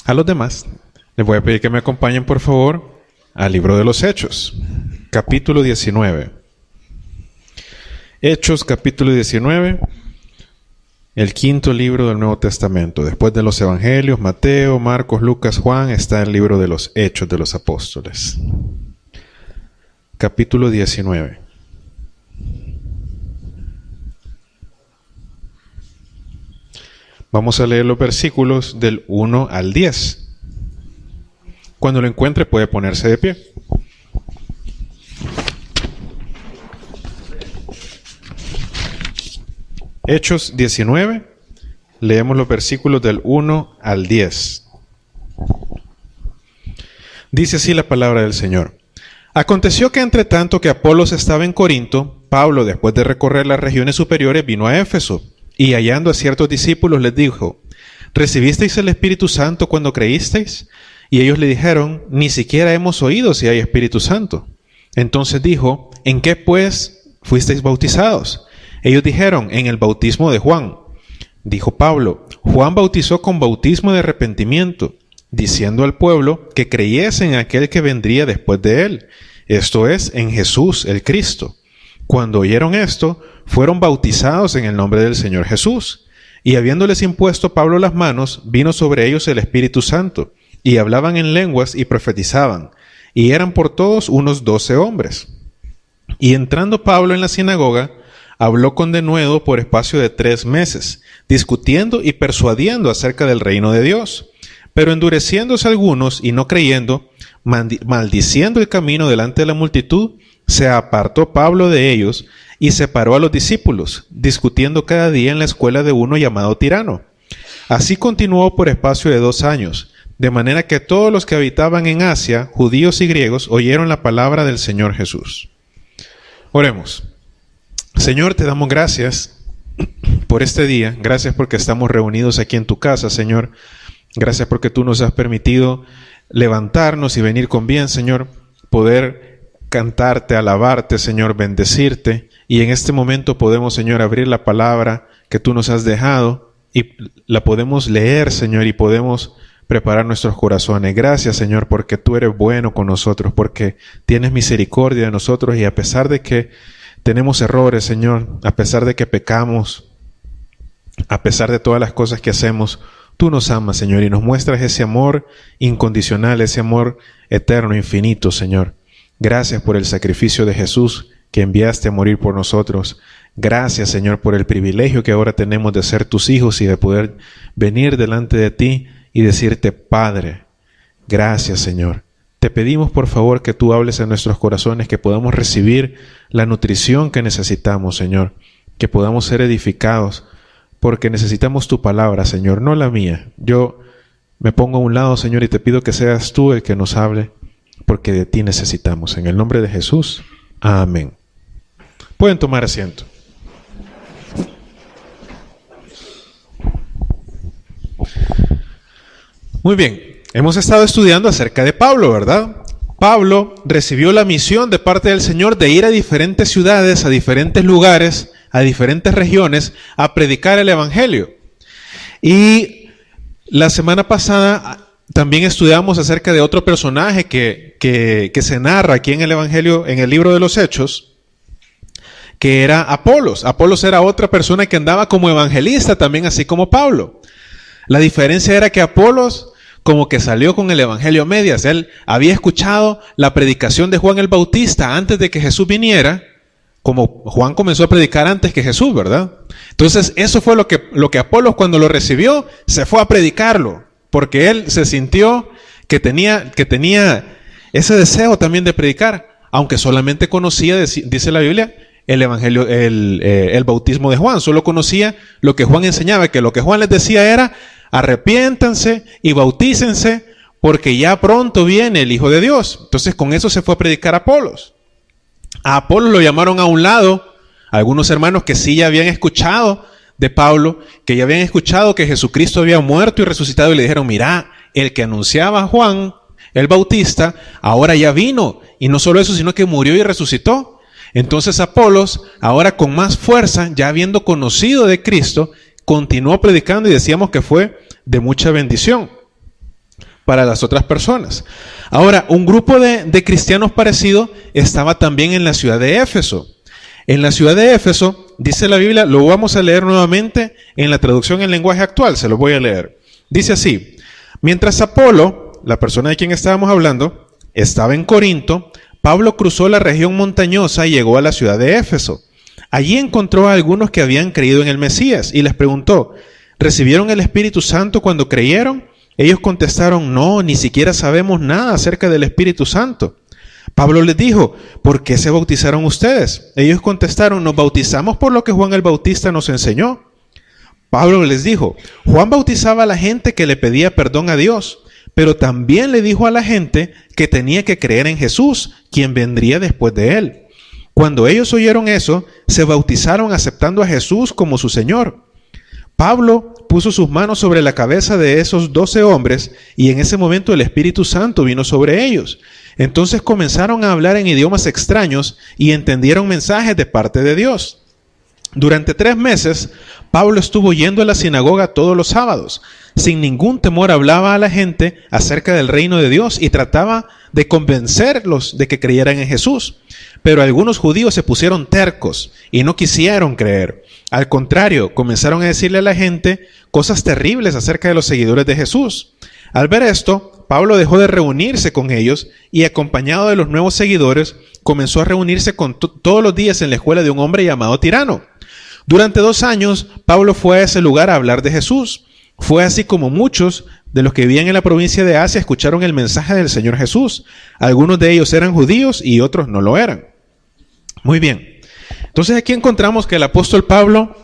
A los demás, les voy a pedir que me acompañen, por favor, al libro de los Hechos, capítulo 19. Hechos, capítulo 19, el quinto libro del Nuevo Testamento. Después de los Evangelios, Mateo, Marcos, Lucas, Juan, está el libro de los Hechos de los Apóstoles. Capítulo 19. Vamos a leer los versículos del 1 al 10. Cuando lo encuentre puede ponerse de pie. Hechos 19, leemos los versículos del 1 al 10. Dice así la palabra del Señor. Aconteció que entre tanto que Apolos estaba en Corinto, Pablo, después de recorrer las regiones superiores, vino a Éfeso, y hallando a ciertos discípulos les dijo, ¿recibisteis el Espíritu Santo cuando creísteis? Y ellos le dijeron, ni siquiera hemos oído si hay Espíritu Santo. Entonces dijo, ¿en qué pues fuisteis bautizados? Ellos dijeron, en el bautismo de Juan. Dijo Pablo, Juan bautizó con bautismo de arrepentimiento, diciendo al pueblo que creyese en aquel que vendría después de él, esto es, en Jesús el Cristo. Cuando oyeron esto, fueron bautizados en el nombre del Señor Jesús. Y habiéndoles impuesto Pablo las manos, vino sobre ellos el Espíritu Santo, y hablaban en lenguas y profetizaban, y eran por todos unos 12 hombres. Y entrando Pablo en la sinagoga, habló con denuedo por espacio de 3 meses, discutiendo y persuadiendo acerca del reino de Dios. Pero endureciéndose algunos y no creyendo, maldiciendo el camino delante de la multitud, se apartó Pablo de ellos y separó a los discípulos, discutiendo cada día en la escuela de uno llamado Tirano. Así continuó por espacio de 2 años, de manera que todos los que habitaban en Asia, judíos y griegos, oyeron la palabra del Señor Jesús. Oremos. Señor, te damos gracias por este día. Gracias porque estamos reunidos aquí en tu casa, Señor. Gracias porque tú nos has permitido levantarnos y venir con bien, Señor. Poder cantarte, alabarte, Señor, bendecirte. Y en este momento podemos, Señor, abrir la palabra que tú nos has dejado y la podemos leer, Señor, y podemos preparar nuestros corazones. Gracias, Señor, porque tú eres bueno con nosotros, porque tienes misericordia de nosotros y a pesar de que tenemos errores, Señor, a pesar de que pecamos, a pesar de todas las cosas que hacemos, tú nos amas, Señor, y nos muestras ese amor incondicional, ese amor eterno, infinito, Señor. Gracias por el sacrificio de Jesús que enviaste a morir por nosotros. Gracias, Señor, por el privilegio que ahora tenemos de ser tus hijos y de poder venir delante de ti y decirte, Padre. Gracias, Señor. Te pedimos, por favor, que tú hables en nuestros corazones, que podamos recibir la nutrición que necesitamos, Señor, que podamos ser edificados, porque necesitamos tu palabra, Señor, no la mía. Yo me pongo a un lado, Señor, y te pido que seas tú el que nos hable, porque de ti necesitamos. En el nombre de Jesús, amén. Pueden tomar asiento. Muy bien. Hemos estado estudiando acerca de Pablo, ¿verdad? Pablo recibió la misión de parte del Señor de ir a diferentes ciudades, a diferentes lugares, a diferentes regiones, a predicar el Evangelio. Y la semana pasada también estudiamos acerca de otro personaje que se narra aquí en el Evangelio, en el libro de los Hechos, que era Apolos. Apolos era otra persona que andaba como evangelista también, así como Pablo. La diferencia era que Apolos como que salió con el evangelio a medias. Él había escuchado la predicación de Juan el Bautista antes de que Jesús viniera, como Juan comenzó a predicar antes que Jesús, ¿verdad? Entonces eso fue lo que Apolos, cuando lo recibió, se fue a predicarlo, porque él se sintió que tenía ese deseo también de predicar, aunque solamente conocía, dice la Biblia, el evangelio, el bautismo de Juan. Solo conocía lo que Juan enseñaba, que lo que Juan les decía era: arrepiéntanse y bautícense, porque ya pronto viene el Hijo de Dios. Entonces con eso se fue a predicar a Apolos. A Apolos lo llamaron a un lado algunos hermanos que sí ya habían escuchado de Pablo, que ya habían escuchado que Jesucristo había muerto y resucitado, y le dijeron: mira, el que anunciaba a Juan el Bautista ahora ya vino, y no solo eso, sino que murió y resucitó. Entonces Apolos, ahora con más fuerza, ya habiendo conocido de Cristo, continuó predicando, y decíamos que fue de mucha bendición. para las otras personas. Ahora, un grupo de cristianos parecido estaba también en la ciudad de Éfeso. En la ciudad de Éfeso, dice la Biblia, lo vamos a leer nuevamente en la traducción en lenguaje actual, se lo voy a leer. Dice así: mientras Apolo, la persona de quien estábamos hablando, estaba en Corinto, Pablo cruzó la región montañosa y llegó a la ciudad de Éfeso. Allí encontró a algunos que habían creído en el Mesías y les preguntó: ¿recibieron el Espíritu Santo cuando creyeron? Ellos contestaron: no, ni siquiera sabemos nada acerca del Espíritu Santo. Pablo les dijo: ¿por qué se bautizaron ustedes? Ellos contestaron: nos bautizamos por lo que Juan el Bautista nos enseñó. Pablo les dijo: Juan bautizaba a la gente que le pedía perdón a Dios, pero también le dijo a la gente que tenía que creer en Jesús, quien vendría después de él. Cuando ellos oyeron eso, se bautizaron aceptando a Jesús como su Señor. Pablo puso sus manos sobre la cabeza de esos 12 hombres y en ese momento el Espíritu Santo vino sobre ellos. Entonces comenzaron a hablar en idiomas extraños y entendieron mensajes de parte de Dios. Durante 3 meses, Pablo estuvo yendo a la sinagoga todos los sábados. Sin ningún temor hablaba a la gente acerca del reino de Dios y trataba de convencerlos de que creyeran en Jesús. Pero algunos judíos se pusieron tercos y no quisieron creer. Al contrario, comenzaron a decirle a la gente cosas terribles acerca de los seguidores de Jesús. Al ver esto, Pablo dejó de reunirse con ellos y, acompañado de los nuevos seguidores, comenzó a reunirse todos los días en la escuela de un hombre llamado Tirano. Durante 2 años, Pablo fue a ese lugar a hablar de Jesús. Fue así como muchos de los que vivían en la provincia de Asia escucharon el mensaje del Señor Jesús. Algunos de ellos eran judíos y otros no lo eran. Muy bien. Entonces aquí encontramos que el apóstol Pablo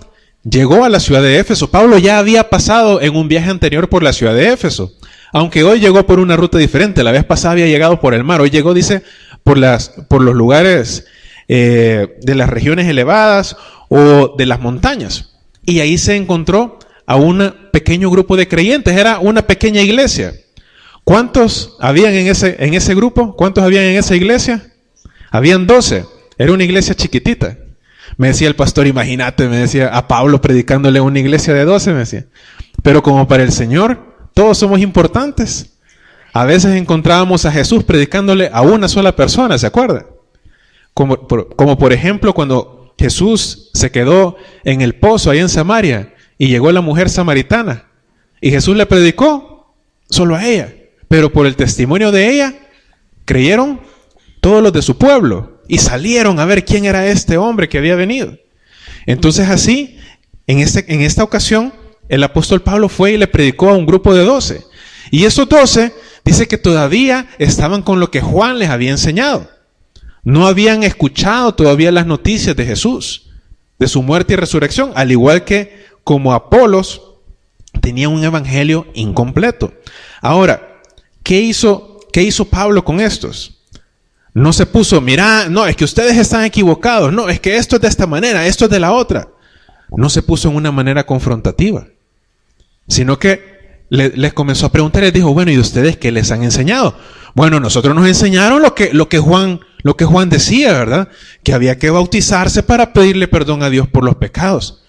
llegó a la ciudad de Éfeso. Pablo ya había pasado en un viaje anterior por la ciudad de Éfeso, aunque hoy llegó por una ruta diferente. La vez pasada había llegado por el mar. Hoy llegó, dice, por los lugares de las regiones elevadas o de las montañas. Y ahí se encontró a un pequeño grupo de creyentes. Era una pequeña iglesia. ¿Cuántos habían en ese grupo? ¿Cuántos habían en esa iglesia? Habían 12. Era una iglesia chiquitita. Me decía el pastor, imagínate, me decía, a Pablo predicándole a una iglesia de 12, me decía. Pero como para el Señor, todos somos importantes. A veces encontrábamos a Jesús predicándole a una sola persona, ¿se acuerda? Como por ejemplo cuando Jesús se quedó en el pozo ahí en Samaria y llegó la mujer samaritana. Y Jesús le predicó solo a ella. Pero por el testimonio de ella, creyeron todos los de su pueblo. Y salieron a ver quién era este hombre que había venido. Entonces así, en esta ocasión, el apóstol Pablo fue y le predicó a un grupo de 12. Y esos 12, dice que todavía estaban con lo que Juan les había enseñado. No habían escuchado todavía las noticias de Jesús, de su muerte y resurrección, al igual que como Apolos tenía un evangelio incompleto. Ahora, ¿qué hizo Pablo con estos? No se puso, mira, no, es que ustedes están equivocados, no, es que esto es de esta manera, esto es de la otra. No se puso en una manera confrontativa, sino que les comenzó a preguntar y les dijo, bueno, ¿y ustedes qué les han enseñado? Bueno, nosotros nos enseñaron lo que Juan decía, ¿verdad? Que había que bautizarse para pedirle perdón a Dios por los pecados.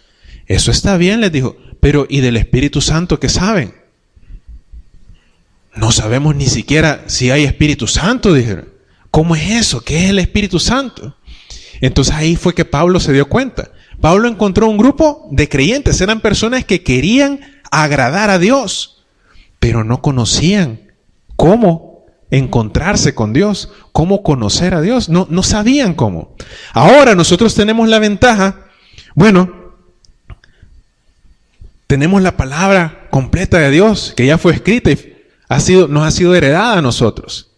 Eso está bien, les dijo, pero ¿y del Espíritu Santo qué saben? No sabemos ni siquiera si hay Espíritu Santo, dijeron. ¿Cómo es eso? ¿Qué es el Espíritu Santo? Entonces ahí fue que Pablo se dio cuenta. Pablo encontró un grupo de creyentes. Eran personas que querían agradar a Dios, pero no conocían cómo encontrarse con Dios, cómo conocer a Dios. No sabían cómo. Ahora nosotros tenemos la ventaja, bueno, tenemos la palabra completa de Dios, que ya fue escrita y nos ha sido heredada a nosotros.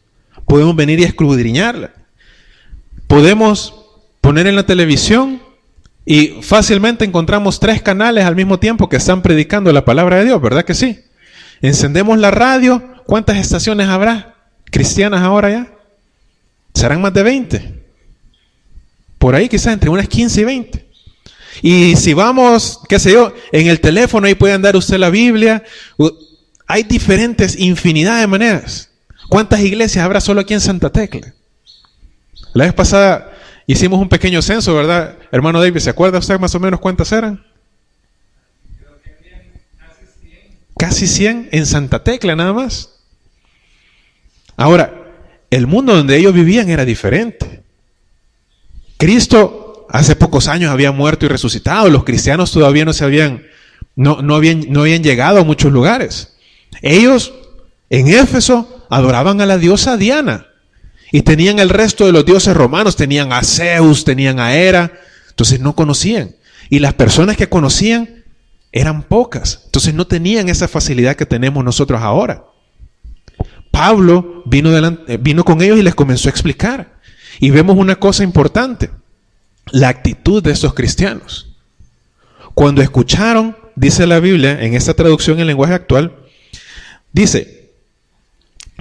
Podemos venir y escudriñarla. Podemos poner en la televisión y fácilmente encontramos 3 canales al mismo tiempo que están predicando la palabra de Dios, ¿verdad que sí? Encendemos la radio. ¿Cuántas estaciones habrá cristianas ahora ya? Serán más de 20. Por ahí quizás entre unas 15 y 20. Y si vamos, qué sé yo, en el teléfono ahí puede andar usted la Biblia. Hay diferentes, infinidad de maneras. ¿Cuántas iglesias habrá solo aquí en Santa Tecla? La vez pasada hicimos un pequeño censo, ¿verdad? Hermano David, ¿se acuerda usted más o menos cuántas eran? Creo que casi 100. Casi 100 en Santa Tecla nada más. Ahora, el mundo donde ellos vivían era diferente. Cristo hace pocos años había muerto y resucitado. Los cristianos todavía no habían llegado a muchos lugares. Ellos en Éfeso adoraban a la diosa Diana y tenían el resto de los dioses romanos. Tenían a Zeus, tenían a Hera. Entonces no conocían. Y las personas que conocían eran pocas. Entonces no tenían esa facilidad que tenemos nosotros ahora. Pablo vino con ellos y les comenzó a explicar. Y vemos una cosa importante. La actitud de estos cristianos. Cuando escucharon, dice la Biblia, en esta traducción en lenguaje actual, dice,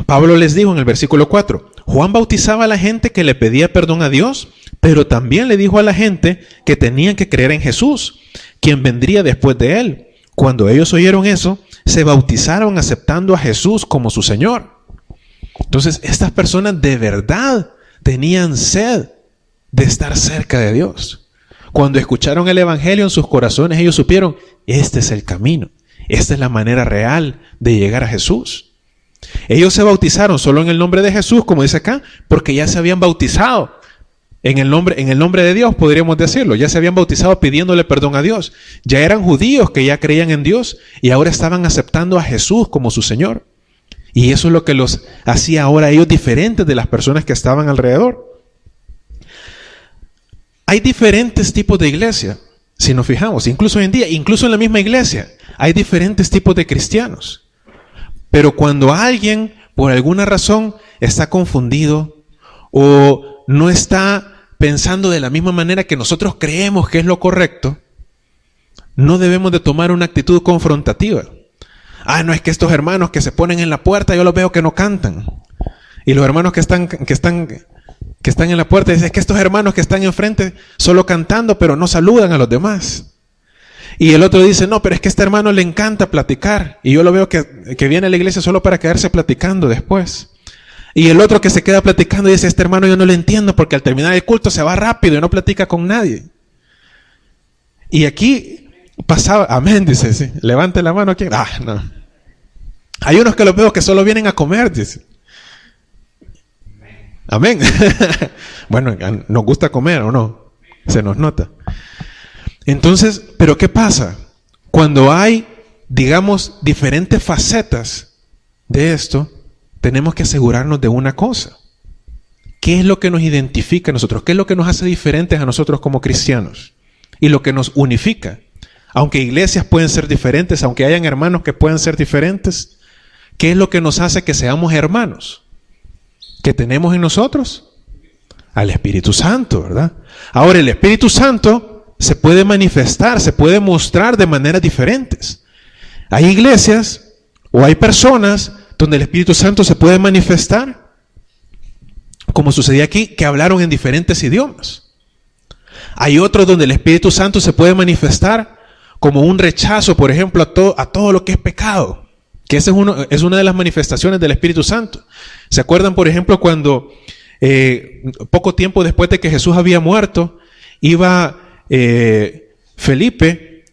Pablo les dijo en el versículo 4, Juan bautizaba a la gente que le pedía perdón a Dios, pero también le dijo a la gente que tenían que creer en Jesús, quien vendría después de él. Cuando ellos oyeron eso, se bautizaron aceptando a Jesús como su Señor. Entonces, estas personas de verdad tenían sed de estar cerca de Dios. Cuando escucharon el Evangelio en sus corazones, ellos supieron, este es el camino, esta es la manera real de llegar a Jesús. Ellos se bautizaron solo en el nombre de Jesús, como dice acá, porque ya se habían bautizado en el nombre de Dios, podríamos decirlo. Ya se habían bautizado pidiéndole perdón a Dios. Ya eran judíos que ya creían en Dios y ahora estaban aceptando a Jesús como su Señor. Y eso es lo que los hacía ahora ellos diferentes de las personas que estaban alrededor. Hay diferentes tipos de iglesia, si nos fijamos, incluso hoy en día, incluso en la misma iglesia, hay diferentes tipos de cristianos. Pero cuando alguien, por alguna razón, está confundido o no está pensando de la misma manera que nosotros creemos que es lo correcto, no debemos de tomar una actitud confrontativa. No es que estos hermanos que se ponen en la puerta, yo los veo que no cantan. Y los hermanos que están en la puerta dicen, es que estos hermanos que están enfrente solo cantando, pero no saludan a los demás. Y el otro dice, no, pero es que a este hermano le encanta platicar. Y yo lo veo que viene a la iglesia solo para quedarse platicando después. Y el otro que se queda platicando y dice, este hermano yo no lo entiendo porque al terminar el culto se va rápido y no platica con nadie. Y aquí pasaba, amén, dice, sí, levante la mano aquí. No. Hay unos que los veo que solo vienen a comer, dice. Amén. Bueno, nos gusta comer o no, se nos nota. Entonces, ¿pero qué pasa? Cuando hay, digamos, diferentes facetas de esto, tenemos que asegurarnos de una cosa. ¿Qué es lo que nos identifica a nosotros? ¿Qué es lo que nos hace diferentes a nosotros como cristianos? Y lo que nos unifica. Aunque iglesias pueden ser diferentes, aunque hayan hermanos que puedan ser diferentes, ¿qué es lo que nos hace que seamos hermanos? ¿Qué tenemos en nosotros? Al Espíritu Santo, ¿verdad? Ahora, el Espíritu Santo se puede manifestar, se puede mostrar de maneras diferentes. Hay iglesias o hay personas donde el Espíritu Santo se puede manifestar, como sucedía aquí, que hablaron en diferentes idiomas. Hay otros donde el Espíritu Santo se puede manifestar como un rechazo, por ejemplo, a todo lo que es pecado. Que esa es una de las manifestaciones del Espíritu Santo. ¿Se acuerdan, por ejemplo, cuando poco tiempo después de que Jesús había muerto, iba Felipe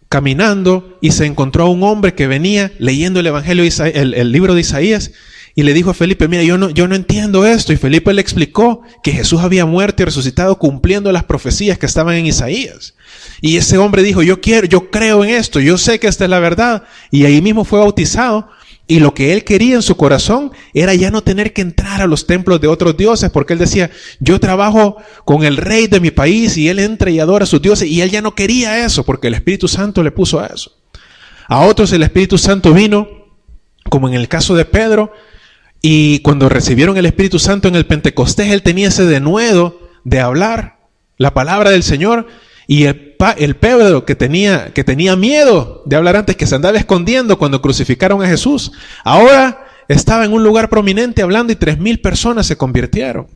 caminando y se encontró a un hombre que venía leyendo el Evangelio, el libro de Isaías, y le dijo a Felipe, mira, yo no entiendo esto. Y Felipe le explicó que Jesús había muerto y resucitado cumpliendo las profecías que estaban en Isaías. Y ese hombre dijo, yo creo en esto, yo sé que esta es la verdad. Y ahí mismo fue bautizado. Y lo que él quería en su corazón era ya no tener que entrar a los templos de otros dioses, porque él decía, yo trabajo con el rey de mi país y él entra y adora a sus dioses. Y él ya no quería eso, porque el Espíritu Santo le puso a eso. A otros el Espíritu Santo vino, como en el caso de Pedro, y cuando recibieron el Espíritu Santo en el Pentecostés, él tenía ese denuedo de hablar la palabra del Señor. Y el Pedro que tenía miedo de hablar antes, que se andaba escondiendo cuando crucificaron a Jesús, ahora estaba en un lugar prominente hablando y 3,000 personas se convirtieron.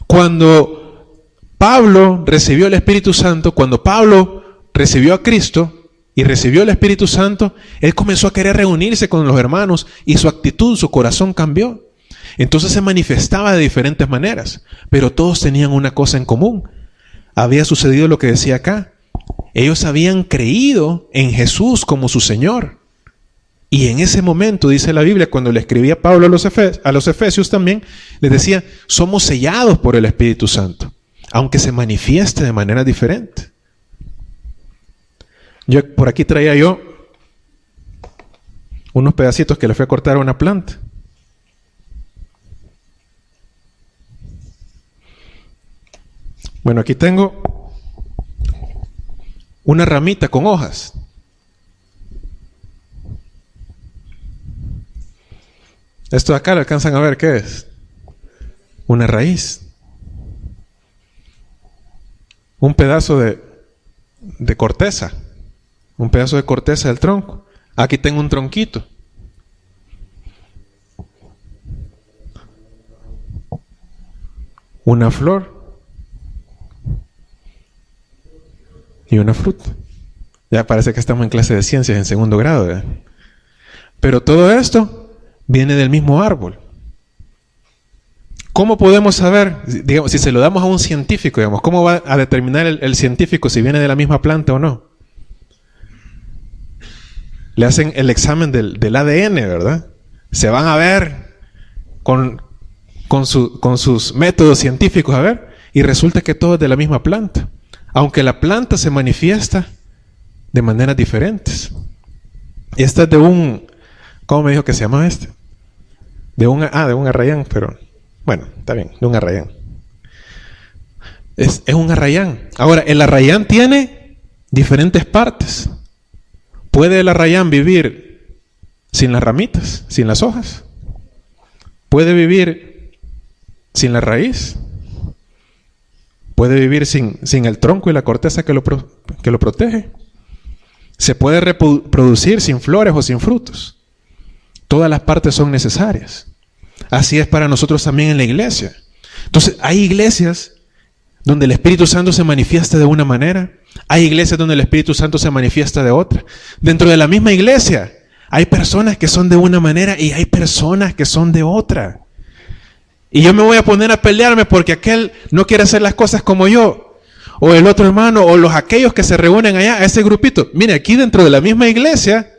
Cuando Pablo recibió el Espíritu Santo, cuando Pablo recibió a Cristo y recibió el Espíritu Santo, él comenzó a querer reunirse con los hermanos y su actitud, su corazón cambió. Entonces se manifestaba de diferentes maneras, pero todos tenían una cosa en común. Había sucedido lo que decía acá. Ellos habían creído en Jesús como su Señor. Y en ese momento, dice la Biblia, cuando le escribía Pablo a los Efesios también, les decía, somos sellados por el Espíritu Santo, aunque se manifieste de manera diferente. Por aquí traía yo unos pedacitos que le fui a cortar a una planta. Bueno, aquí tengo una ramita con hojas. Esto de acá lo alcanzan a ver, ¿qué es? Una raíz. Un pedazo de corteza. Un pedazo de corteza del tronco. Aquí tengo un tronquito. Una flor. Y una fruta. Ya parece que estamos en clase de ciencias en segundo grado, ¿verdad? Pero todo esto viene del mismo árbol. ¿Cómo podemos saber, digamos, si se lo damos a un científico, digamos, cómo va a determinar el científico si viene de la misma planta o no? Le hacen el examen del ADN, ¿verdad? Se van a ver con sus métodos científicos, a ver, y resulta que todo es de la misma planta. Aunque la planta se manifiesta de maneras diferentes. Esta es de un... ¿Cómo me dijo que se llama este? De un arrayán, pero... Bueno, está bien, de un arrayán. Es un arrayán. Ahora, el arrayán tiene diferentes partes. ¿Puede el arrayán vivir sin las ramitas, sin las hojas? ¿Puede vivir sin la raíz? ¿Puede vivir sin el tronco y la corteza que lo protege? ¿Se puede reproducir sin flores o sin frutos? Todas las partes son necesarias. Así es para nosotros también en la iglesia. Entonces, hay iglesias donde el Espíritu Santo se manifiesta de una manera. Hay iglesias donde el Espíritu Santo se manifiesta de otra. Dentro de la misma iglesia hay personas que son de una manera y hay personas que son de otra. Y yo me voy a poner a pelearme porque aquel no quiere hacer las cosas como yo. O el otro hermano, o aquellos que se reúnen allá, a ese grupito. Mire, aquí dentro de la misma iglesia,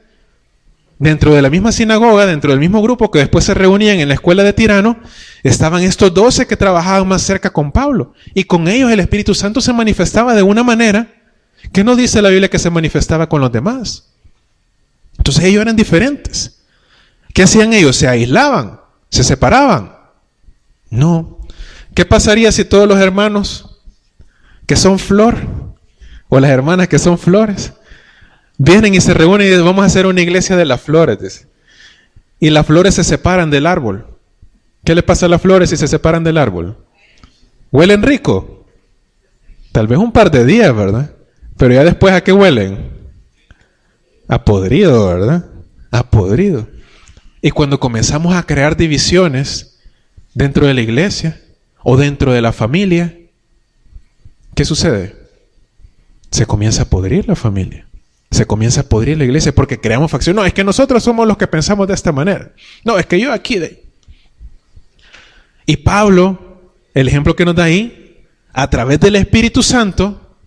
dentro de la misma sinagoga, dentro del mismo grupo que después se reunían en la escuela de Tirano, estaban estos 12 que trabajaban más cerca con Pablo. Y con ellos el Espíritu Santo se manifestaba de una manera que no dice la Biblia que se manifestaba con los demás. Entonces ellos eran diferentes. ¿Qué hacían ellos? ¿Se aislaban? ¿Se separaban? No. ¿Qué pasaría si todos los hermanos que son flor o las hermanas que son flores vienen y se reúnen y dicen, vamos a hacer una iglesia de las flores? Dice. Y las flores se separan del árbol. ¿Qué le pasa a las flores si se separan del árbol? ¿Huelen rico? Tal vez un par de días, ¿verdad? Pero ya después, ¿a qué huelen? A podrido, ¿verdad? A podrido. Y cuando comenzamos a crear divisiones dentro de la iglesia o dentro de la familia, ¿qué sucede? Se comienza a podrir la familia. Se comienza a podrir la iglesia porque creamos facciones. No, es que nosotros somos los que pensamos de esta manera. No, es que yo aquí... Y Pablo, el ejemplo que nos da ahí, a través del Espíritu Santo,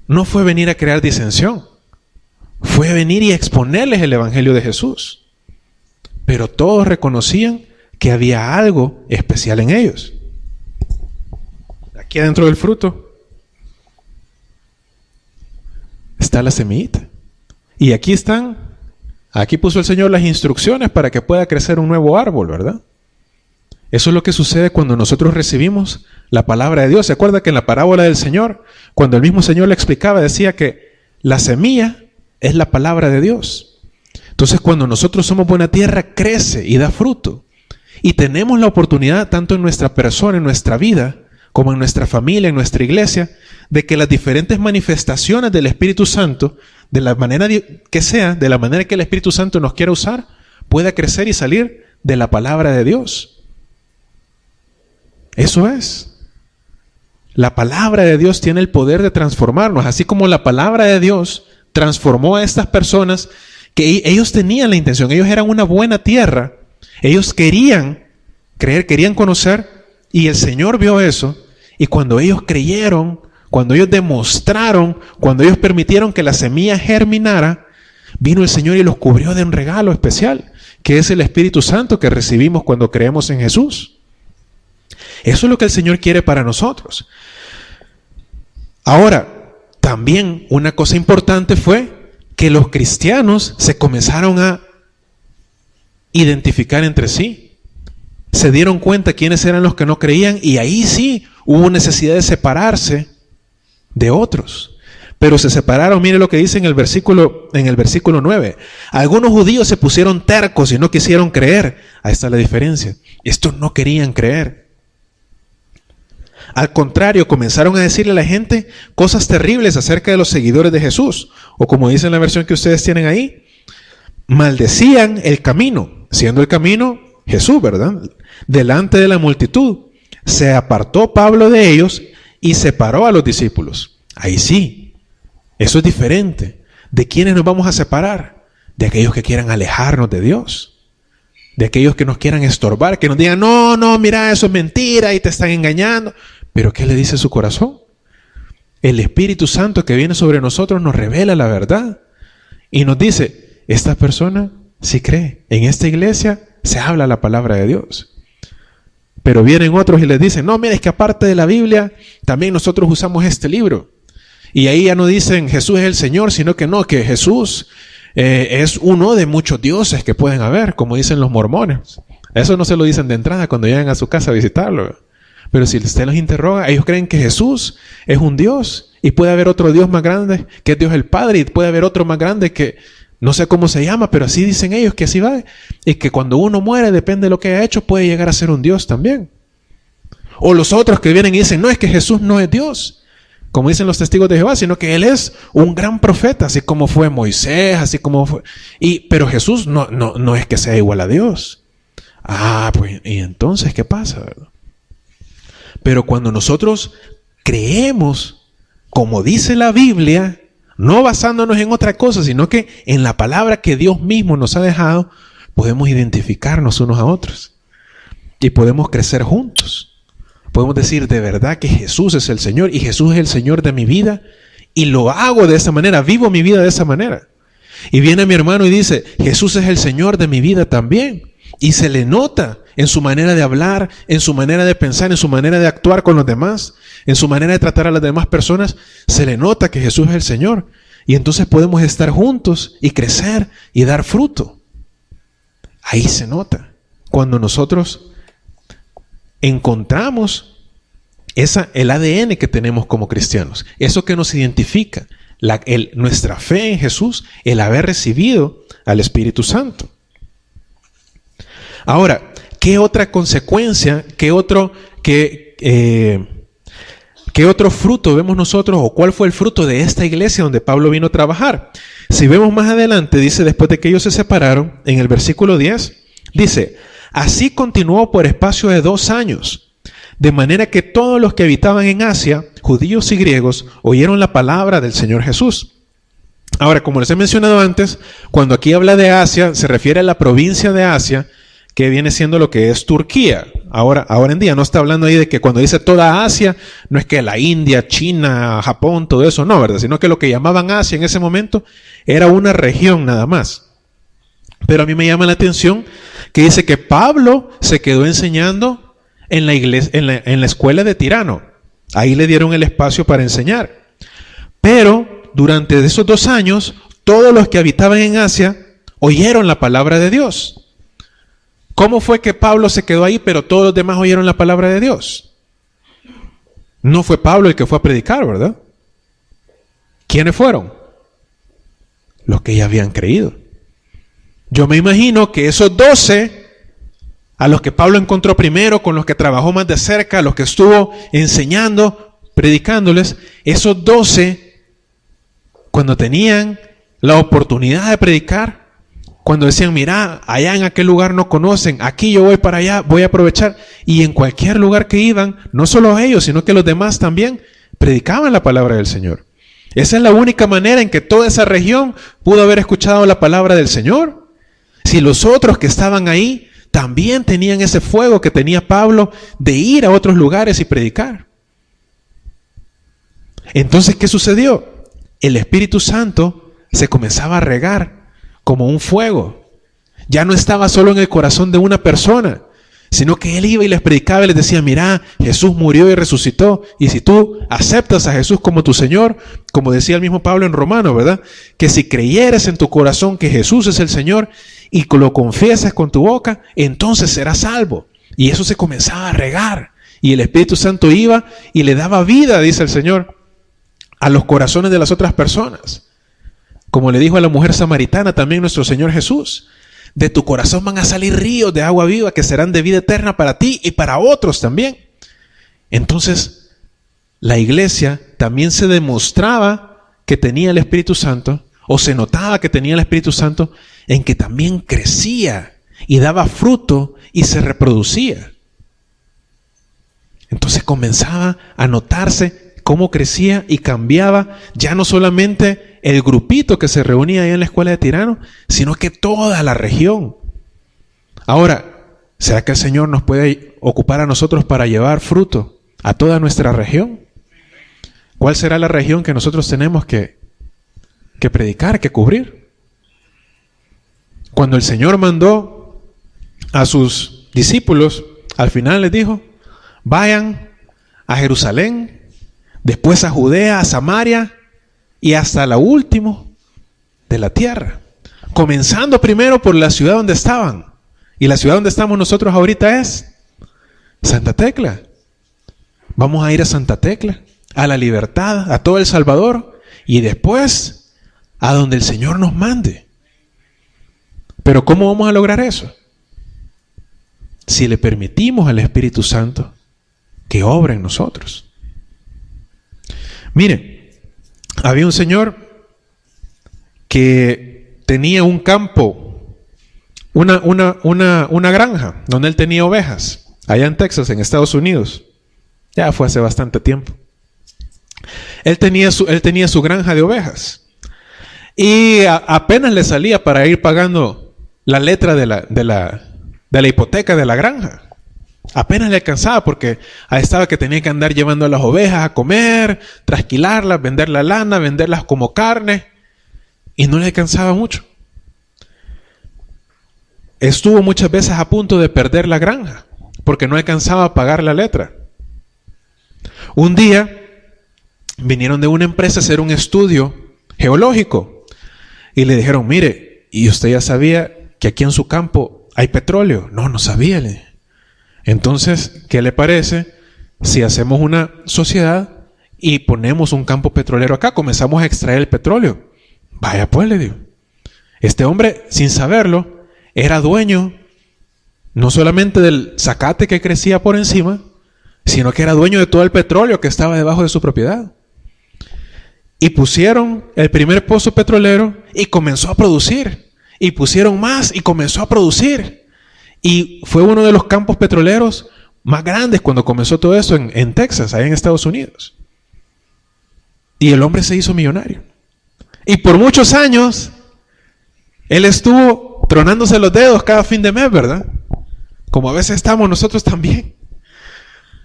no fue venir a crear disensión. Fue venir y exponerles el Evangelio de Jesús. Pero todos reconocían que había algo especial en ellos. Aquí adentro del fruto está la semillita. Y aquí puso el Señor las instrucciones para que pueda crecer un nuevo árbol, ¿verdad? Eso es lo que sucede cuando nosotros recibimos la palabra de Dios. ¿Se acuerda que en la parábola del Señor, cuando el mismo Señor le explicaba, decía que la semilla es la palabra de Dios? Entonces, cuando nosotros somos buena tierra, crece y da fruto. Y tenemos la oportunidad, tanto en nuestra persona, en nuestra vida, como en nuestra familia, en nuestra iglesia, de que las diferentes manifestaciones del Espíritu Santo, de la manera que sea, de la manera que el Espíritu Santo nos quiera usar, pueda crecer y salir de la palabra de Dios. Eso es. La palabra de Dios tiene el poder de transformarnos, así como la palabra de Dios transformó a estas personas que ellos tenían la intención, ellos eran una buena tierra, ellos querían creer, querían conocer, y el Señor vio eso, y cuando ellos creyeron, cuando ellos demostraron, cuando ellos permitieron que la semilla germinara, vino el Señor y los cubrió de un regalo especial, que es el Espíritu Santo que recibimos cuando creemos en Jesús. Eso es lo que el Señor quiere para nosotros. Ahora, también una cosa importante fue que los cristianos se comenzaron a identificar entre sí. Se dieron cuenta quiénes eran los que no creían y ahí sí hubo necesidad de separarse de otros. Pero se separaron, mire lo que dice en el versículo 9. Algunos judíos se pusieron tercos y no quisieron creer. Ahí está la diferencia. Estos no querían creer. Al contrario, comenzaron a decirle a la gente cosas terribles acerca de los seguidores de Jesús. O como dice en la versión que ustedes tienen ahí, maldecían el camino, siendo el camino Jesús, ¿verdad? Delante de la multitud. Se apartó Pablo de ellos y separó a los discípulos. Ahí sí. Eso es diferente. ¿De quiénes nos vamos a separar? De aquellos que quieran alejarnos de Dios. De aquellos que nos quieran estorbar, que nos digan, no, mira, eso es mentira y te están engañando. Pero ¿qué le dice su corazón? El Espíritu Santo que viene sobre nosotros nos revela la verdad. Y nos dice, esta persona sí cree. En esta iglesia se habla la palabra de Dios. Pero vienen otros y les dicen, no, mira, es que aparte de la Biblia, también nosotros usamos este libro. Y ahí ya no dicen Jesús es el Señor, sino que no, que Jesús es uno de muchos dioses que pueden haber, como dicen los mormones. Eso no se lo dicen de entrada cuando llegan a su casa a visitarlo. Pero si usted los interroga, ellos creen que Jesús es un Dios y puede haber otro Dios más grande, que es Dios el Padre, y puede haber otro más grande que no sé cómo se llama, pero así dicen ellos que así va. Y que cuando uno muere, depende de lo que haya hecho, puede llegar a ser un Dios también. O los otros que vienen y dicen, no, es que Jesús no es Dios, como dicen los testigos de Jehová, sino que Él es un gran profeta, así como fue Moisés, así como fue. Pero Jesús no es que sea igual a Dios. Pues, ¿y entonces qué pasa? Pero cuando nosotros creemos, como dice la Biblia, no basándonos en otra cosa, sino que en la palabra que Dios mismo nos ha dejado, podemos identificarnos unos a otros. Y podemos crecer juntos. Podemos decir de verdad que Jesús es el Señor y Jesús es el Señor de mi vida y lo hago de esa manera, vivo mi vida de esa manera. Y viene mi hermano y dice, Jesús es el Señor de mi vida también. Y se le nota en su manera de hablar, en su manera de pensar, en su manera de actuar con los demás, en su manera de tratar a las demás personas, se le nota que Jesús es el Señor. Y entonces podemos estar juntos y crecer y dar fruto. Ahí se nota cuando nosotros encontramos el ADN que tenemos como cristianos, eso que nos identifica, nuestra fe en Jesús, el haber recibido al Espíritu Santo. Ahora, ¿qué otra consecuencia, qué otro fruto vemos nosotros, o cuál fue el fruto de esta iglesia donde Pablo vino a trabajar? Si vemos más adelante, dice, después de que ellos se separaron, en el versículo 10, dice, así continuó por espacio de 2 años, de manera que todos los que habitaban en Asia, judíos y griegos, oyeron la palabra del Señor Jesús. Ahora, como les he mencionado antes, cuando aquí habla de Asia, se refiere a la provincia de Asia, que viene siendo lo que es Turquía. Ahora en día no está hablando ahí de que cuando dice toda Asia, no es que la India, China, Japón, todo eso, no, ¿verdad? Sino que lo que llamaban Asia en ese momento era una región nada más. Pero a mí me llama la atención que dice que Pablo se quedó enseñando en la iglesia, en la escuela de Tirano. Ahí le dieron el espacio para enseñar. Pero durante esos 2 años, todos los que habitaban en Asia oyeron la palabra de Dios. ¿Cómo fue que Pablo se quedó ahí, pero todos los demás oyeron la palabra de Dios? No fue Pablo el que fue a predicar, ¿verdad? ¿Quiénes fueron? Los que ya habían creído. Yo me imagino que esos 12, a los que Pablo encontró primero, con los que trabajó más de cerca, a los que estuvo enseñando, predicándoles, esos 12, cuando tenían la oportunidad de predicar, cuando decían, mira, allá en aquel lugar no conocen, aquí yo voy para allá, voy a aprovechar, y en cualquier lugar que iban, no solo ellos, sino que los demás también predicaban la palabra del Señor. Esa es la única manera en que toda esa región pudo haber escuchado la palabra del Señor. Si los otros que estaban ahí también tenían ese fuego que tenía Pablo de ir a otros lugares y predicar. Entonces, ¿qué sucedió? El Espíritu Santo se comenzaba a regar como un fuego. Ya no estaba solo en el corazón de una persona, sino que él iba y les predicaba y les decía, mira, Jesús murió y resucitó. Y si tú aceptas a Jesús como tu Señor, como decía el mismo Pablo en Romanos, ¿verdad? Que si creyeres en tu corazón que Jesús es el Señor y lo confiesas con tu boca, entonces serás salvo. Y eso se comenzaba a regar. Y el Espíritu Santo iba y le daba vida, dice el Señor, a los corazones de las otras personas. Como le dijo a la mujer samaritana también nuestro Señor Jesús. De tu corazón van a salir ríos de agua viva que serán de vida eterna para ti y para otros también. Entonces, la iglesia también se demostraba que tenía el Espíritu Santo, o se notaba que tenía el Espíritu Santo, en que también crecía y daba fruto y se reproducía. Entonces comenzaba a notarse cómo crecía y cambiaba ya no solamente el grupito que se reunía ahí en la escuela de Tirano, sino que toda la región. Ahora, ¿será que el Señor nos puede ocupar a nosotros para llevar fruto a toda nuestra región? ¿Cuál será la región que nosotros tenemos que predicar, que cubrir? Cuando el Señor mandó a sus discípulos, al final les dijo, vayan a Jerusalén, después a Judea, a Samaria y hasta la última de la tierra. Comenzando primero por la ciudad donde estaban. Y la ciudad donde estamos nosotros ahorita es Santa Tecla. Vamos a ir a Santa Tecla, a La Libertad, a todo El Salvador y después a donde el Señor nos mande. Pero ¿cómo vamos a lograr eso? Si le permitimos al Espíritu Santo que obre en nosotros. Miren, había un señor que tenía un campo, una granja, donde él tenía ovejas, allá en Texas, en Estados Unidos. Ya fue hace bastante tiempo. Él tenía su granja de ovejas. Y apenas le salía para ir pagando la letra de la hipoteca de la granja. Apenas le alcanzaba porque ahí estaba que tenía que andar llevando a las ovejas a comer, trasquilarlas, vender la lana, venderlas como carne. Y no le alcanzaba mucho. Estuvo muchas veces a punto de perder la granja porque no alcanzaba a pagar la letra. Un día vinieron de una empresa a hacer un estudio geológico y le dijeron, mire, ¿y usted ya sabía que aquí en su campo hay petróleo? No sabía. Entonces, ¿qué le parece si hacemos una sociedad y ponemos un campo petrolero acá? Comenzamos a extraer el petróleo. Vaya pues, le digo. Este hombre, sin saberlo, era dueño no solamente del zacate que crecía por encima, sino que era dueño de todo el petróleo que estaba debajo de su propiedad. Y pusieron el primer pozo petrolero y comenzó a producir. Y pusieron más y comenzó a producir. Y fue uno de los campos petroleros más grandes cuando comenzó todo eso en Texas, allá en Estados Unidos. Y el hombre se hizo millonario. Y por muchos años, él estuvo tronándose los dedos cada fin de mes, ¿verdad? Como a veces estamos nosotros también.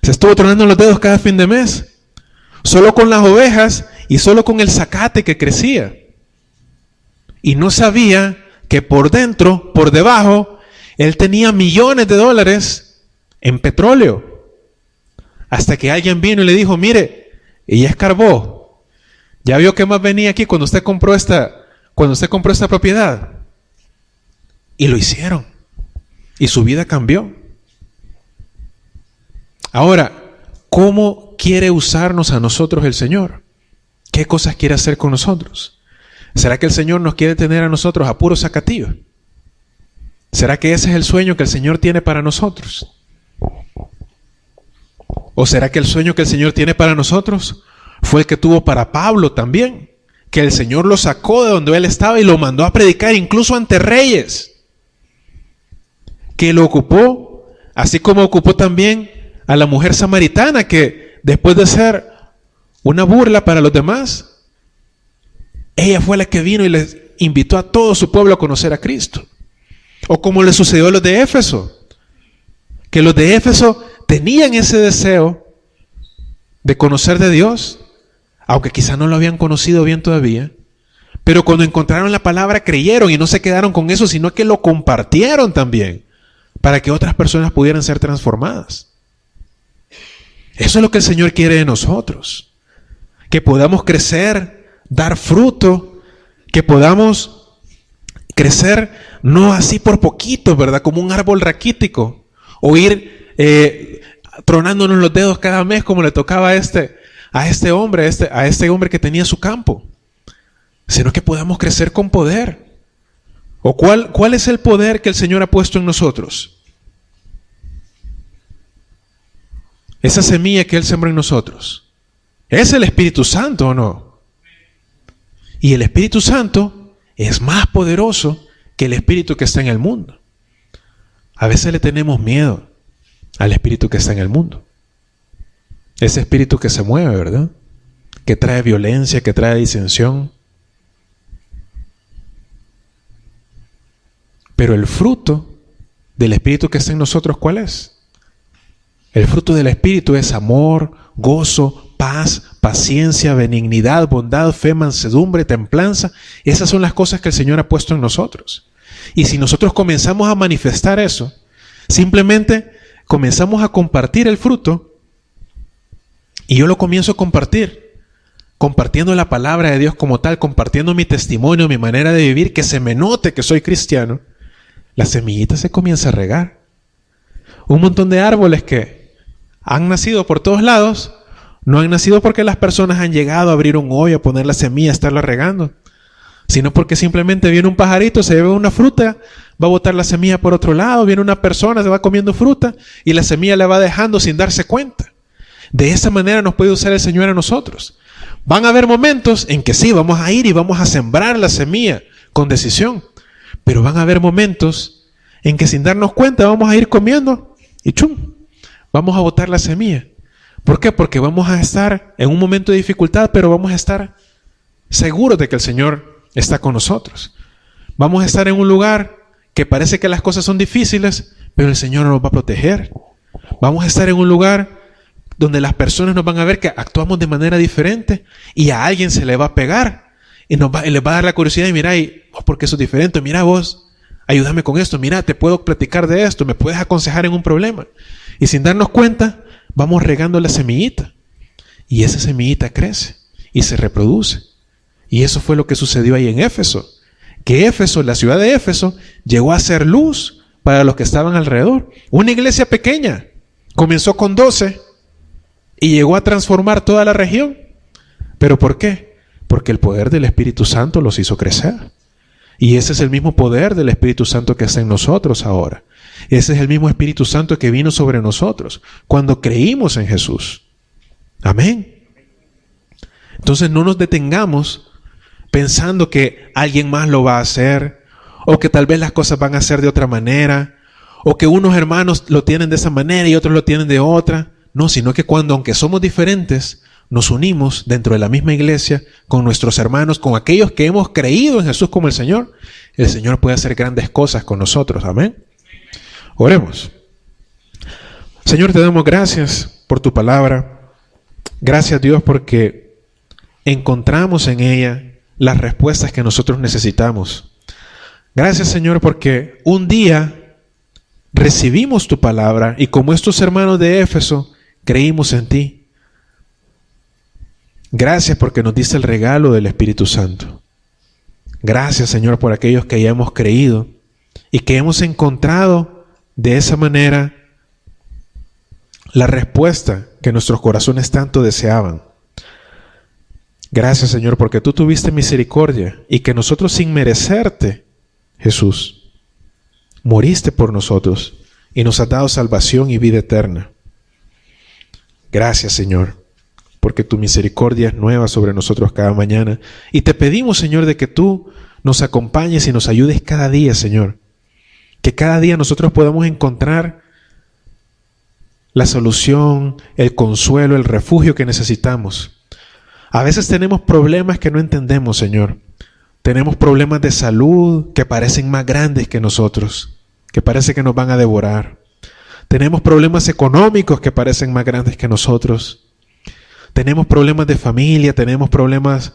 Se estuvo tronando los dedos cada fin de mes. Solo con las ovejas y solo con el zacate que crecía. Y no sabía que por dentro, por debajo, él tenía millones de dólares en petróleo. Hasta que alguien vino y le dijo, mire, ella escarbó. ¿Ya vio qué más venía aquí cuando usted compró esta propiedad? Y lo hicieron. Y su vida cambió. Ahora, ¿cómo quiere usarnos a nosotros el Señor? ¿Qué cosas quiere hacer con nosotros? ¿Será que el Señor nos quiere tener a nosotros a puro zacatillo? ¿Será que ese es el sueño que el Señor tiene para nosotros? ¿O será que el sueño que el Señor tiene para nosotros fue el que tuvo para Pablo también? Que el Señor lo sacó de donde él estaba y lo mandó a predicar incluso ante reyes. Que lo ocupó, así como ocupó también a la mujer samaritana, que después de ser una burla para los demás, ella fue la que vino y les invitó a todo su pueblo a conocer a Cristo. O como le sucedió a los de Éfeso, que los de Éfeso tenían ese deseo de conocer de Dios, aunque quizá no lo habían conocido bien todavía, Pero cuando encontraron la palabra creyeron y no se quedaron con eso, sino que lo compartieron también para que otras personas pudieran ser transformadas. Eso es lo que el Señor quiere de nosotros. Que podamos crecer, dar fruto, que podamos crecer no así por poquito, ¿verdad? Como un árbol raquítico. O ir tronándonos los dedos cada mes como le tocaba a este hombre que tenía su campo. Sino que podamos crecer con poder. ¿O cuál es el poder que el Señor ha puesto en nosotros? Esa semilla que Él sembró en nosotros. ¿Es el Espíritu Santo o no? Y el Espíritu Santo es más poderoso que el espíritu que está en el mundo. A veces le tenemos miedo al espíritu que está en el mundo. Ese espíritu que se mueve, ¿verdad? Que trae violencia, que trae disensión. Pero el fruto del Espíritu que está en nosotros, ¿cuál es? El fruto del Espíritu es amor, gozo, paz, paciencia, benignidad, bondad, fe, mansedumbre, templanza. Esas son las cosas que el Señor ha puesto en nosotros. Y si nosotros comenzamos a manifestar eso, simplemente comenzamos a compartir el fruto, y yo lo comienzo a compartir, compartiendo la palabra de Dios como tal, compartiendo mi testimonio, mi manera de vivir, que se me note que soy cristiano. La semillita se comienza a regar. Un montón de árboles que han nacido por todos lados, no han nacido porque las personas han llegado a abrir un hoyo, a poner la semilla, a estarla regando, sino porque simplemente viene un pajarito, se lleva una fruta, va a botar la semilla por otro lado, viene una persona, se va comiendo fruta y la semilla la va dejando sin darse cuenta. De esa manera nos puede usar el Señor a nosotros. Van a haber momentos en que sí, vamos a ir y vamos a sembrar la semilla con decisión. Pero van a haber momentos en que sin darnos cuenta vamos a ir comiendo y ¡chum! Vamos a botar la semilla. ¿Por qué? Porque vamos a estar en un momento de dificultad, pero vamos a estar seguros de que el Señor está con nosotros. Vamos a estar en un lugar que parece que las cosas son difíciles, pero el Señor nos va a proteger. Vamos a estar en un lugar donde las personas nos van a ver que actuamos de manera diferente y a alguien se le va a pegar. Y les va a dar la curiosidad y mira, ¿por qué eso es diferente? Mira vos, ayúdame con esto, mira, te puedo platicar de esto, me puedes aconsejar en un problema. Y sin darnos cuenta, vamos regando la semillita. Y esa semillita crece y se reproduce. Y eso fue lo que sucedió ahí en Éfeso. Que Éfeso, la ciudad de Éfeso, llegó a ser luz para los que estaban alrededor. Una iglesia pequeña, comenzó con 12 y llegó a transformar toda la región. ¿Pero por qué? Porque el poder del Espíritu Santo los hizo crecer. Y ese es el mismo poder del Espíritu Santo que está en nosotros ahora. Ese es el mismo Espíritu Santo que vino sobre nosotros cuando creímos en Jesús. Amén. Entonces no nos detengamos pensando que alguien más lo va a hacer, o que tal vez las cosas van a ser de otra manera, o que unos hermanos lo tienen de esa manera y otros lo tienen de otra. No, sino que aunque somos diferentes, nos unimos dentro de la misma iglesia con nuestros hermanos, con aquellos que hemos creído en Jesús como el Señor puede hacer grandes cosas con nosotros. Amén. Oremos. Señor, te damos gracias por tu palabra. Gracias, Dios, porque encontramos en ella las respuestas que nosotros necesitamos. Gracias, Señor, porque un día recibimos tu palabra y como estos hermanos de Éfeso, creímos en ti. Gracias porque nos diste el regalo del Espíritu Santo. Gracias, Señor, por aquellos que ya hemos creído y que hemos encontrado de esa manera la respuesta que nuestros corazones tanto deseaban. Gracias, Señor, porque tú tuviste misericordia y que nosotros sin merecerte, Jesús, moriste por nosotros y nos has dado salvación y vida eterna. Gracias, Señor, porque tu misericordia es nueva sobre nosotros cada mañana. Y te pedimos, Señor, de que tú nos acompañes y nos ayudes cada día, Señor. Que cada día nosotros podamos encontrar la solución, el consuelo, el refugio que necesitamos. A veces tenemos problemas que no entendemos, Señor. Tenemos problemas de salud que parecen más grandes que nosotros, que parece que nos van a devorar. Tenemos problemas económicos que parecen más grandes que nosotros. Tenemos problemas de familia, tenemos problemas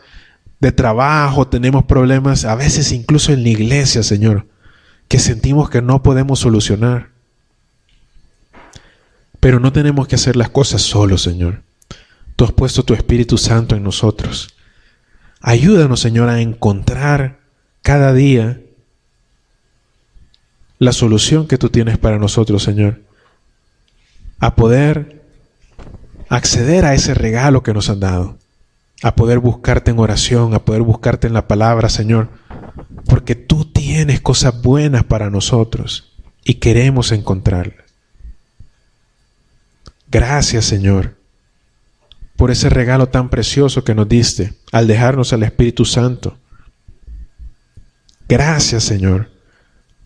de trabajo, tenemos problemas, a veces incluso en la iglesia, Señor, que sentimos que no podemos solucionar. Pero no tenemos que hacer las cosas solos, Señor. Tú has puesto tu Espíritu Santo en nosotros. Ayúdanos, Señor, a encontrar cada día la solución que tú tienes para nosotros, Señor. A poder acceder a ese regalo que nos han dado. A poder buscarte en oración, a poder buscarte en la palabra, Señor. Porque tú tienes cosas buenas para nosotros y queremos encontrarlas. Gracias, Señor, por ese regalo tan precioso que nos diste al dejarnos al Espíritu Santo. Gracias, Señor,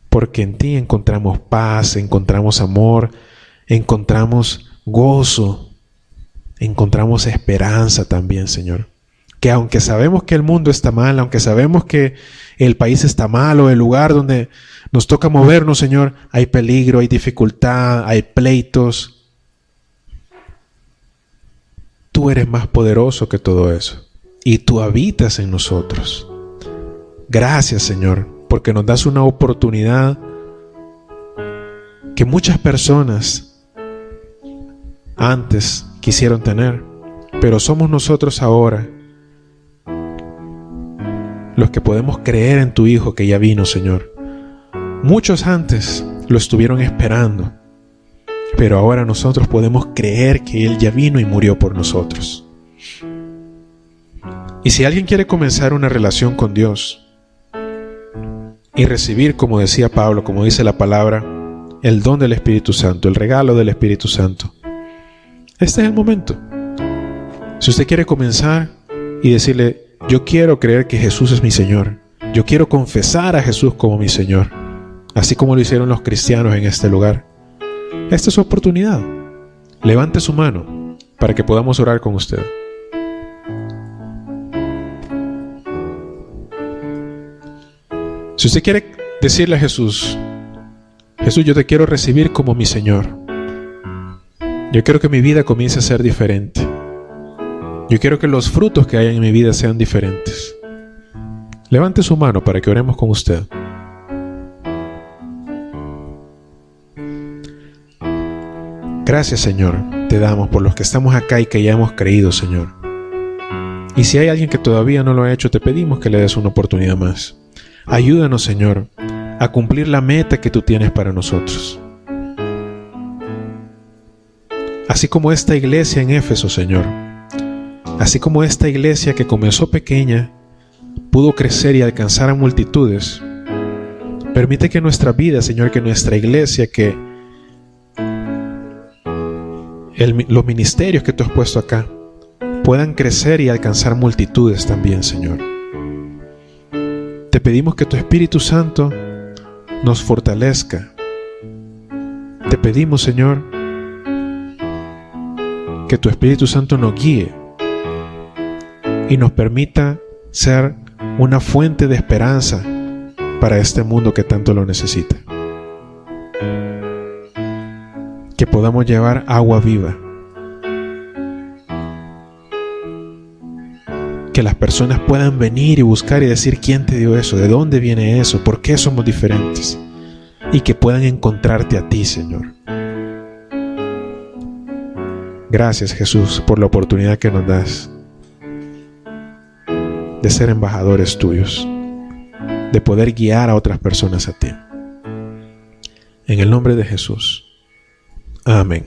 porque en ti encontramos paz, encontramos amor, encontramos gozo, encontramos esperanza también, Señor. Que aunque sabemos que el mundo está mal, aunque sabemos que el país está mal o el lugar donde nos toca movernos, Señor, hay peligro, hay dificultad, hay pleitos. Tú eres más poderoso que todo eso y tú habitas en nosotros. Gracias, Señor, porque nos das una oportunidad que muchas personas antes quisieron tener, pero somos nosotros ahora los que podemos creer en tu Hijo que ya vino, Señor. Muchos antes lo estuvieron esperando, pero ahora nosotros podemos creer que Él ya vino y murió por nosotros. Y si alguien quiere comenzar una relación con Dios y recibir, como decía Pablo, como dice la palabra, el don del Espíritu Santo, el regalo del Espíritu Santo, este es el momento. Si usted quiere comenzar y decirle, yo quiero creer que Jesús es mi Señor, yo quiero confesar a Jesús como mi Señor, así como lo hicieron los cristianos en este lugar, esta es su oportunidad. Levante su mano para que podamos orar con usted. Si usted quiere decirle a Jesús, Jesús, yo te quiero recibir como mi Señor. Yo quiero que mi vida comience a ser diferente. Yo quiero que los frutos que hay en mi vida sean diferentes. Levante su mano para que oremos con usted. Gracias, Señor, te damos por los que estamos acá y que ya hemos creído, Señor. Y si hay alguien que todavía no lo ha hecho, te pedimos que le des una oportunidad más. Ayúdanos, Señor, a cumplir la meta que tú tienes para nosotros. Así como esta iglesia en Éfeso, Señor, así como esta iglesia que comenzó pequeña, pudo crecer y alcanzar a multitudes, permite que nuestra vida, Señor, que nuestra iglesia, que los ministerios que tú has puesto acá puedan crecer y alcanzar multitudes también, Señor. Te pedimos que tu Espíritu Santo nos fortalezca. Te pedimos, Señor, que tu Espíritu Santo nos guíe y nos permita ser una fuente de esperanza para este mundo que tanto lo necesita. Que podamos llevar agua viva. Que las personas puedan venir y buscar y decir quién te dio eso, de dónde viene eso, por qué somos diferentes. Y que puedan encontrarte a ti, Señor. Gracias, Jesús, por la oportunidad que nos das de ser embajadores tuyos, de poder guiar a otras personas a ti. En el nombre de Jesús. Amén.